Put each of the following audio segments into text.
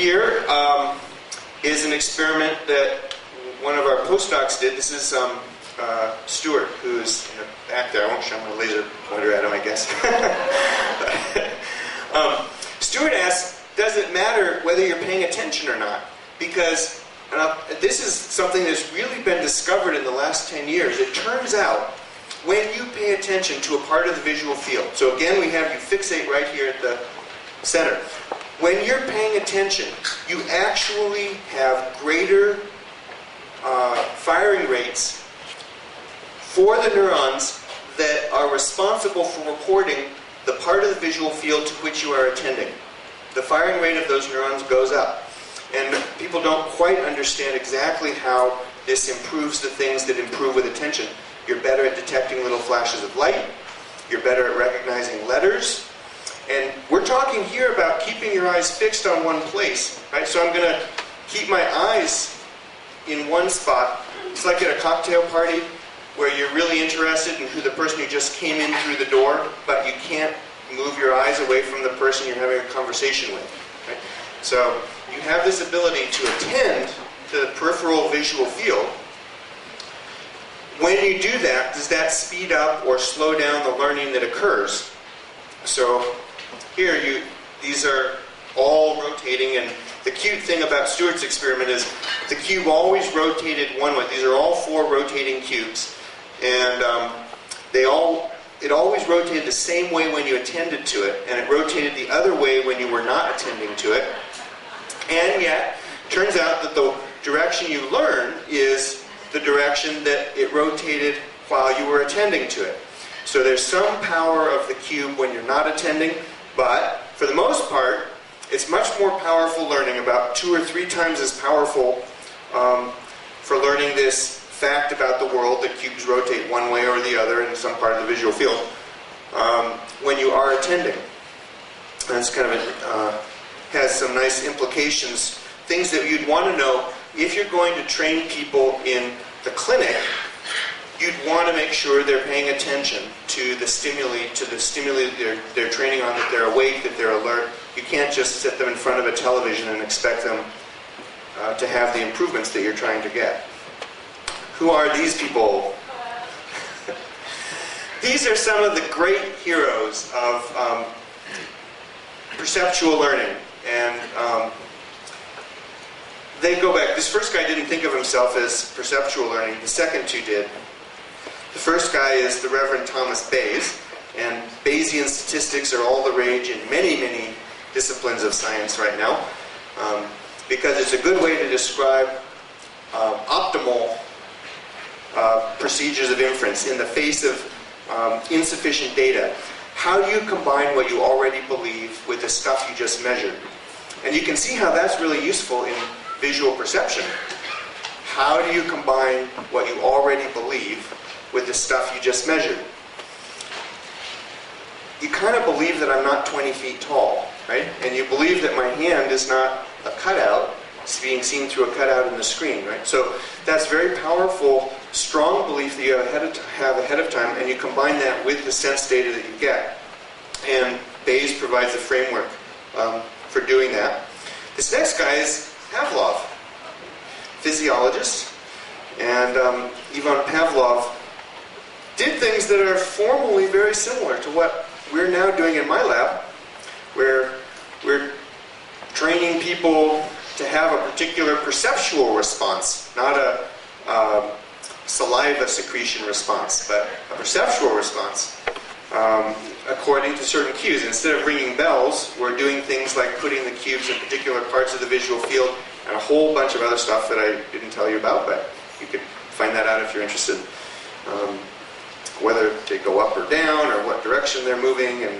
here is an experiment that one of our postdocs did. This is Stuart, who's in the back there. I won't show my laser pointer at him, I guess. Stuart asked, does it matter whether you're paying attention or not? Because this is something that's really been discovered in the last 10 years. It turns out when you pay attention to a part of the visual field, so again we have you fixate right here at the center. When you're paying attention, you actually have greater firing rates for the neurons that are responsible for reporting the part of the visual field to which you are attending. The firing rate of those neurons goes up. And people don't quite understand exactly how this improves the things that improve with attention. You're better at detecting little flashes of light. You're better at recognizing letters. And we're talking here about keeping your eyes fixed on one place, right? So I'm going to keep my eyes in one spot. It's like at a cocktail party where you're really interested in who the person who just came in through the door, but you can't move your eyes away from the person you're having a conversation with, right? So you have this ability to attend to the peripheral visual field. When you do that, does that speed up or slow down the learning that occurs? So here, these are all rotating, and the cute thing about Stuart's experiment is the cube always rotated one way. These are all 4 rotating cubes, and it always rotated the same way when you attended to it, and it rotated the other way when you were not attending to it. And yet, turns out that the direction you learn is the direction that it rotated while you were attending to it. So there's some power of the cube when you're not attending, but for the most part, it's much more powerful learning, about 2 or 3 times as powerful for learning this fact about the world that cubes rotate one way or the other in some part of the visual field when you are attending. That's kind of has some nice implications, things that you'd want to know if you're going to train people in the clinic. You'd want to make sure they're paying attention to the stimuli, they're training on, that they're awake, that they're alert. You can't just sit them in front of a television and expect them to have the improvements that you're trying to get. Who are these people? These are some of the great heroes of perceptual learning. And they go back. This first guy didn't think of himself as perceptual learning. The second 2 did. The first guy is the Reverend Thomas Bayes, and Bayesian statistics are all the rage in many, many disciplines of science right now, because it's a good way to describe optimal procedures of inference in the face of insufficient data. How do you combine what you already believe with the stuff you just measured? And you can see how that's really useful in visual perception. How do you combine what you already believe with the stuff you just measured? You kind of believe that I'm not 20 feet tall, right? And you believe that my hand is not a cutout. It's being seen through a cutout in the screen, right? So that's very powerful, strong belief that you have ahead of time, and you combine that with the sense data that you get. And Bayes provides a framework for doing that. This next guy is Pavlov, physiologist, and Ivan Pavlov did things that are formally very similar to what we're now doing in my lab, where we're training people to have a particular perceptual response, not a saliva secretion response, but a perceptual response according to certain cues. Instead of ringing bells, we're doing things like putting the cubes in particular parts of the visual field and a whole bunch of other stuff that I didn't tell you about, but you could find that out if you're interested. Whether they go up or down or what direction they're moving, and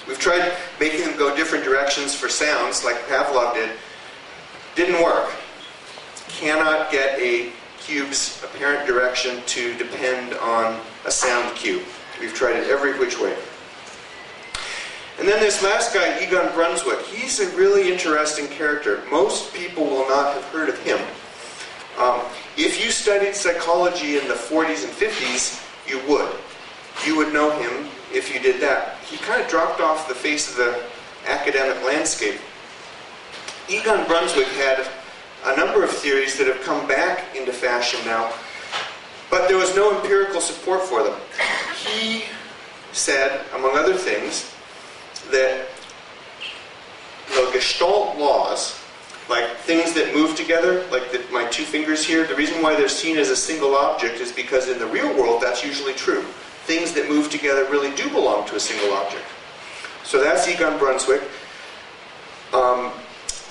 we've tried making them go different directions for sounds like Pavlov did. Didn't work. Cannot get a cube's apparent direction to depend on a sound cue. We've tried it every which way. And then this last guy, Egon Brunswick, he's a really interesting character. Most people will not have heard of him. If you studied psychology in the 40s and 50s, you would. You would know him if you did that. He kind of dropped off the face of the academic landscape. Egon Brunswick had a number of theories that have come back into fashion now, but there was no empirical support for them. He said, among other things, that the Gestalt laws, like things that move together, like my two fingers here, the reason why they're seen as a single object is because in the real world that's usually true. Things that move together really do belong to a single object. So that's Egon Brunswick.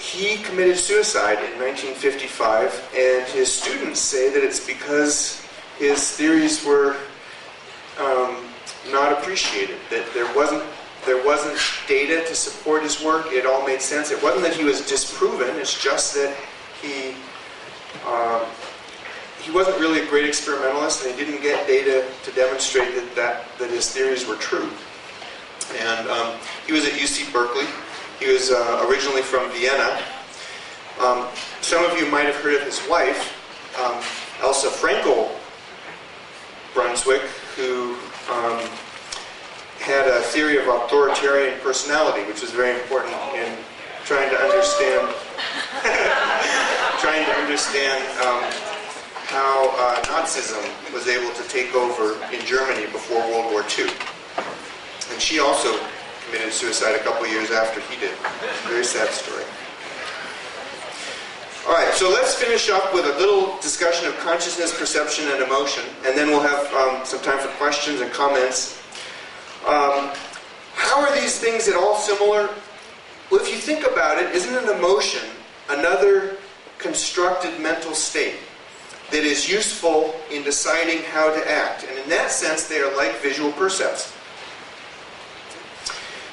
He committed suicide in 1955, and his students say that it's because his theories were not appreciated, that there wasn't data to support his work. It all made sense. It wasn't that he was disproven, it's just that he wasn't really a great experimentalist, and he didn't get data to demonstrate that his theories were true. And he was at UC Berkeley. He was originally from Vienna. Some of you might have heard of his wife, Elsa Frankel Brunswick, who had a theory of authoritarian personality, which was very important in trying to understand how Nazism was able to take over in Germany before World War II. And she also committed suicide a couple years after he did. Very sad story. All right, so let's finish up with a little discussion of consciousness, perception, and emotion, and then we'll have some time for questions and comments. How are these things at all similar? Well, if you think about it, isn't an emotion another constructed mental state that is useful in deciding how to act? And in that sense, they are like visual percepts.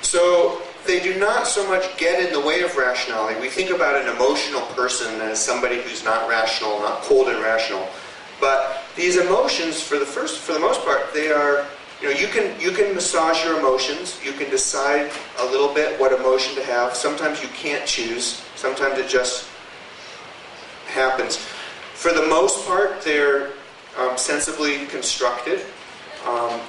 So they do not so much get in the way of rationality. We think about an emotional person as somebody who's not rational, not cold and rational. But these emotions, for the most part, they are, you can massage your emotions. You can decide a little bit what emotion to have. Sometimes you can't choose. Sometimes it just happens. For the most part, they're sensibly constructed.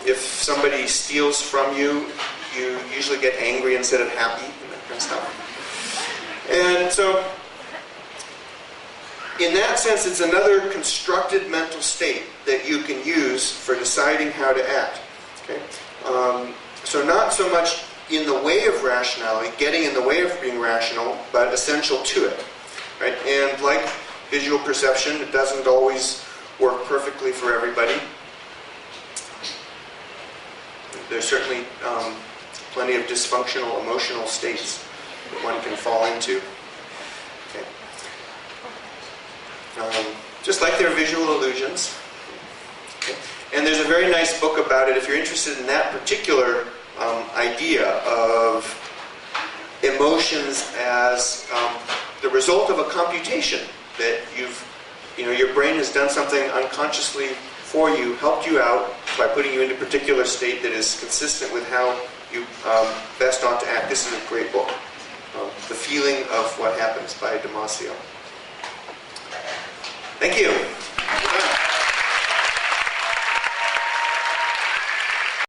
If somebody steals from you, you usually get angry instead of happy, and that kind of stuff. And so, in that sense, it's another constructed mental state that you can use for deciding how to act. Okay? So not so much in the way of rationality, getting in the way of being rational, but essential to it. Right? And like visual perception, it doesn't always work perfectly for everybody. There's certainly plenty of dysfunctional emotional states that one can fall into. Okay. Just like there are visual illusions. Okay. And there's a very nice book about it if you're interested in that particular idea of emotions as the result of a computation that your brain has done something unconsciously for you, helped you out by putting you into a particular state that is consistent with how you best ought to act. This is a great book. The Feeling of What Happens by Damasio. Thank you.